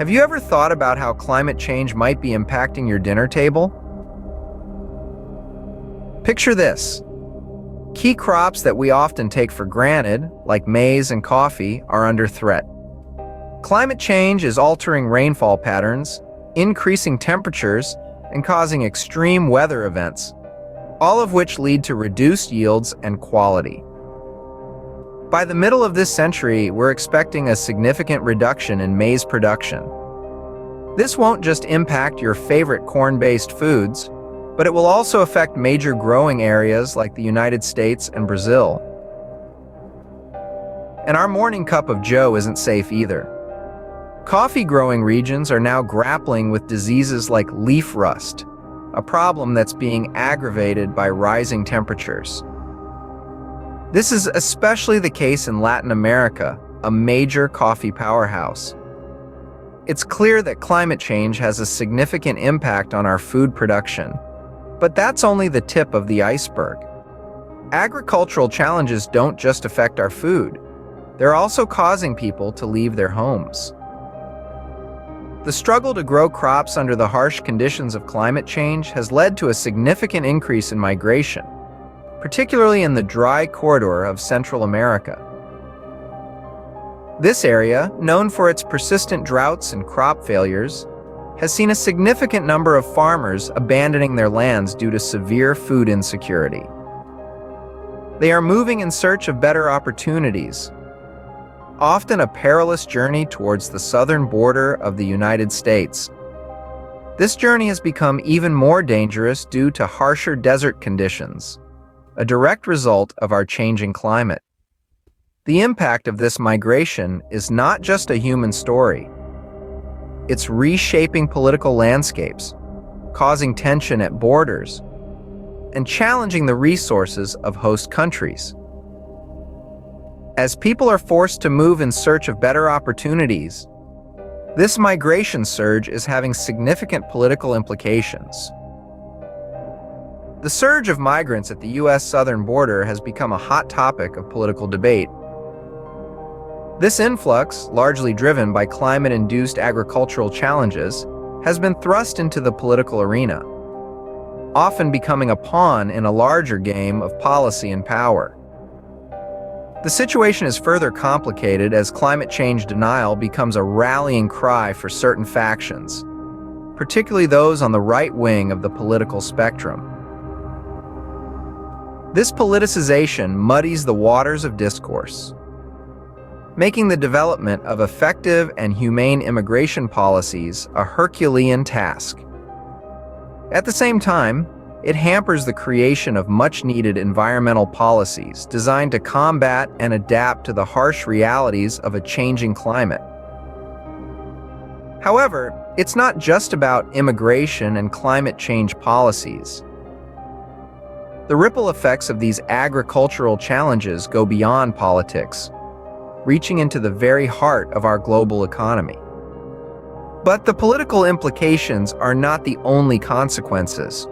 Have you ever thought about how climate change might be impacting your dinner table? Picture this. Key crops that we often take for granted, like maize and coffee, are under threat. Climate change is altering rainfall patterns, increasing temperatures, and causing extreme weather events, all of which lead to reduced yields and quality. By the middle of this century, we're expecting a significant reduction in maize production. This won't just impact your favorite corn-based foods, but it will also affect major growing areas like the United States and Brazil. And our morning cup of joe isn't safe either. Coffee-growing regions are now grappling with diseases like leaf rust, a problem that's being aggravated by rising temperatures. This is especially the case in Latin America, a major coffee powerhouse. It's clear that climate change has a significant impact on our food production, but that's only the tip of the iceberg. Agricultural challenges don't just affect our food, they're also causing people to leave their homes. The struggle to grow crops under the harsh conditions of climate change has led to a significant increase in migration, particularly in the dry corridor of Central America. This area, known for its persistent droughts and crop failures, has seen a significant number of farmers abandoning their lands due to severe food insecurity. They are moving in search of better opportunities, often a perilous journey towards the southern border of the United States. This journey has become even more dangerous due to harsher desert conditions, a direct result of our changing climate. The impact of this migration is not just a human story. It's reshaping political landscapes, causing tension at borders, and challenging the resources of host countries. As people are forced to move in search of better opportunities, this migration surge is having significant political implications. The surge of migrants at the U.S. southern border has become a hot topic of political debate. This influx, largely driven by climate-induced agricultural challenges, has been thrust into the political arena, often becoming a pawn in a larger game of policy and power. The situation is further complicated as climate change denial becomes a rallying cry for certain factions, particularly those on the right wing of the political spectrum. This politicization muddies the waters of discourse, making the development of effective and humane immigration policies a Herculean task. At the same time, it hampers the creation of much-needed environmental policies designed to combat and adapt to the harsh realities of a changing climate. However, it's not just about immigration and climate change policies. The ripple effects of these agricultural challenges go beyond politics, reaching into the very heart of our global economy. But the political implications are not the only consequences.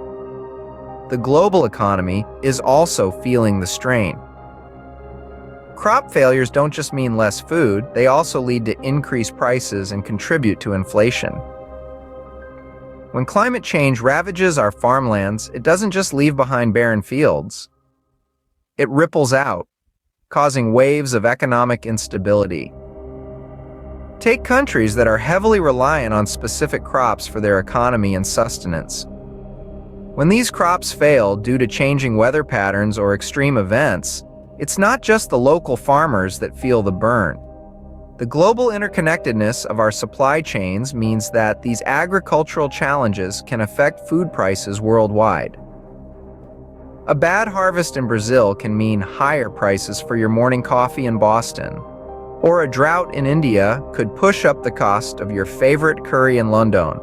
The global economy is also feeling the strain. Crop failures don't just mean less food, they also lead to increased prices and contribute to inflation. When climate change ravages our farmlands, it doesn't just leave behind barren fields. It ripples out, causing waves of economic instability. Take countries that are heavily reliant on specific crops for their economy and sustenance. When these crops fail due to changing weather patterns or extreme events, it's not just the local farmers that feel the burn. The global interconnectedness of our supply chains means that these agricultural challenges can affect food prices worldwide. A bad harvest in Brazil can mean higher prices for your morning coffee in Boston, or a drought in India could push up the cost of your favorite curry in London.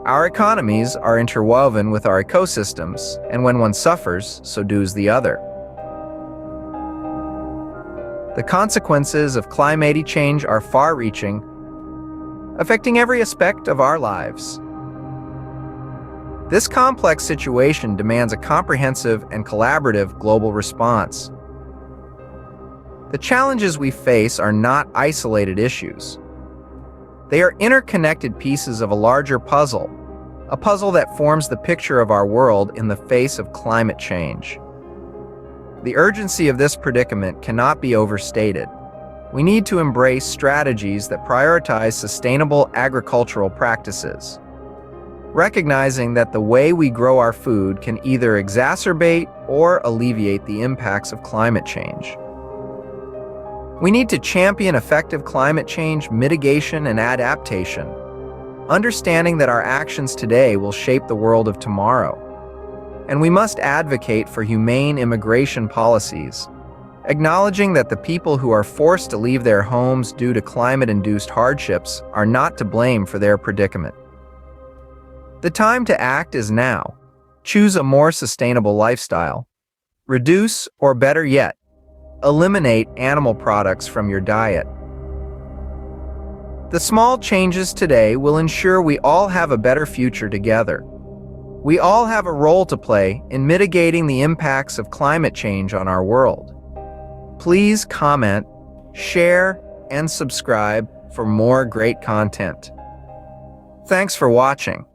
Our economies are interwoven with our ecosystems, and when one suffers, so does the other. The consequences of climate change are far-reaching, affecting every aspect of our lives. This complex situation demands a comprehensive and collaborative global response. The challenges we face are not isolated issues. They are interconnected pieces of a larger puzzle, a puzzle that forms the picture of our world in the face of climate change. The urgency of this predicament cannot be overstated. We need to embrace strategies that prioritize sustainable agricultural practices, recognizing that the way we grow our food can either exacerbate or alleviate the impacts of climate change. We need to champion effective climate change mitigation and adaptation, understanding that our actions today will shape the world of tomorrow. And we must advocate for humane immigration policies, acknowledging that the people who are forced to leave their homes due to climate-induced hardships are not to blame for their predicament. The time to act is now. Choose a more sustainable lifestyle. Reduce, or better yet, eliminate animal products from your diet. The small changes today will ensure we all have a better future together. We all have a role to play in mitigating the impacts of climate change on our world. Please comment, share, and subscribe for more great content. Thanks for watching.